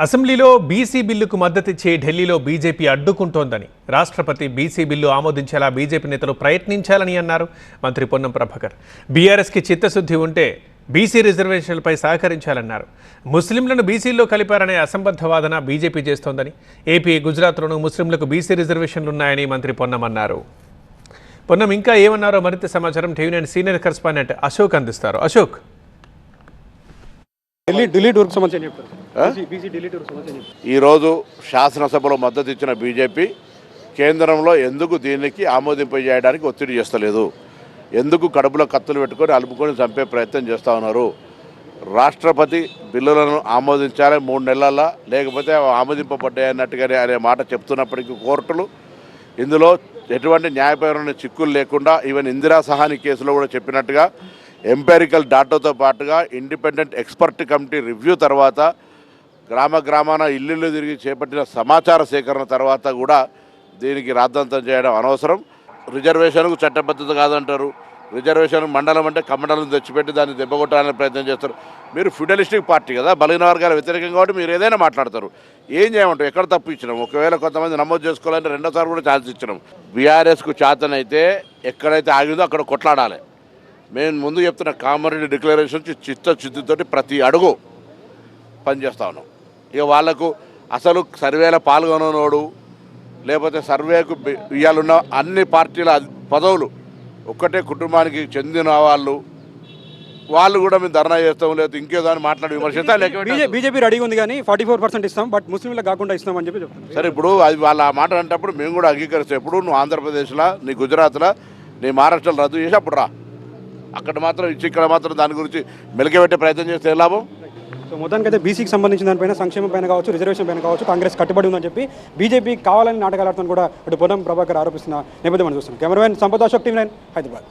అసెంబ్లీలో బీసీ బిల్లుకు మద్దతిచ్చే ఢిల్లీలో బీజేపీ అడ్డుకుంటోందని రాష్ట్రపతి బీసీ బిల్లు ఆమోదించేలా బీజేపీ నేతలు ప్రయత్నించాలని అన్నారు మంత్రి పొన్నం ప్రభాకర్. బీఆర్ఎస్కి చిత్తశుద్ధి ఉంటే బీసీ రిజర్వేషన్లపై సహకరించాలన్నారు. ముస్లింలను బీసీల్లో కలిపారనే అసంబద్ధ వాదన బీజేపీ చేస్తోందని, ఏపీ, గుజరాత్లోనూ ముస్లింలకు బీసీ రిజర్వేషన్లున్నాయని మంత్రి పొన్నం అన్నారు. పొన్నం ఇంకా ఏమన్నారో మరింత సమాచారం టీవీ9 సీనియర్ కరెస్పాండెంట్ అశోక్ అందిస్తారు. అశోక్, ఈరోజు శాసనసభలో మద్దతు ఇచ్చిన బీజేపీ కేంద్రంలో ఎందుకు దీనికి ఆమోదింపజేయడానికి ఒత్తిడి చేస్తలేదు, ఎందుకు కడుపులో కత్తులు పెట్టుకొని అలుపుకొని చంపే ప్రయత్నం చేస్తూ ఉన్నారు? రాష్ట్రపతి బిల్లులను ఆమోదించాలి 3 నెలల, లేకపోతే ఆమోదింపబడ్డాయి అన్నట్టుగానే అనే మాట చెప్తున్నప్పటికీ కోర్టులు ఇందులో ఎటువంటి న్యాయపరమైన చిక్కులు లేకుండా ఈవెన్ ఇందిరా సహాని కేసులో కూడా చెప్పినట్టుగా ఎంపెరికల్ డాటాతో పాటుగా ఇండిపెండెంట్ ఎక్స్పర్ట్ కమిటీ రివ్యూ తర్వాత గ్రామాన ఇల్లు తిరిగి చేపట్టిన సమాచార సేకరణ తర్వాత కూడా దీనికి రాద్ధాంతం చేయడం అనవసరం. రిజర్వేషన్కు చట్టబద్ధత కాదంటారు. రిజర్వేషన్ మండలం అంటే కమండలం తెచ్చిపెట్టి దాన్ని దెబ్బకొట్టాలని ప్రయత్నం చేస్తారు. మీరు ఫ్యూడలిస్టిక్ పార్టీ కదా, బలహీన వర్గాల వ్యతిరేకం కాబట్టి మీరు ఏదైనా మాట్లాడతారు. ఏం చేయమంటారు? ఎక్కడ తప్పు ఇచ్చినాం? ఒకవేళ కొంతమంది నమోదు చేసుకోవాలంటే రెండోసారి కూడా ఛాన్స్ ఇచ్చినాం. బీఆర్ఎస్కు చేతనైతే ఎక్కడైతే ఆగిందో అక్కడ కొట్లాడాలి. మేము ముందు చెప్తున్న కామారెడ్డి డిక్లరేషన్ చిత్తశుద్ధితోటి ప్రతి అడుగు పనిచేస్తా ఉన్నాం. ఇక వాళ్లకు అసలు సర్వేలో పాల్గొననోడు, లేకపోతే సర్వేకు ఇవ్వాలన్న అన్ని పార్టీల పదవులు ఒక్కటే కుటుంబానికి చెందిన వాళ్ళు కూడా మేము ధర్నా చేస్తాం, లేదా ఇంకేదో అని మాట్లాడి విమర్శిస్తాం. బీజేపీ రెడీగా ఉంది కానీ 44% ఇస్తాం, బట్ ముస్లింలకు కాకుండా ఇస్తామని చెప్పి చెప్తాం. సరే, ఇప్పుడు అది వాళ్ళ ఆ మాట అంటప్పుడు మేము కూడా అంగీకరిస్తాం. ఎప్పుడు నువ్వు ఆంధ్రప్రదేశ్లో, నీ గుజరాత్లో, నీ మహారాష్ట్రలో రద్దు చేసి అప్పుడు రా. అక్కడ మాత్రం ఇచ్చి ఇక్కడ మాత్రం దాని గురించి మెలికెబెట్టే ప్రయత్నం చేస్తే లాభం. సో మొత్తానికైతే బీసీకి సంబంధించిన దానిపైన, సంక్షేమం పైన కావచ్చు, రిజర్వేషన్ పైన కావచ్చు, కాంగ్రెస్ కట్టుబడి ఉందని చెప్పి బీజేపీ కావాలని నాటకాలు ఆడుతాను కూడా ఇటు పొన్నం ప్రభాకర్ ఆరోపిస్తున్న నేపథ్యం మనం చూస్తున్నాం. Cameraman Sampath, Ashok, TV9 Hyderabad.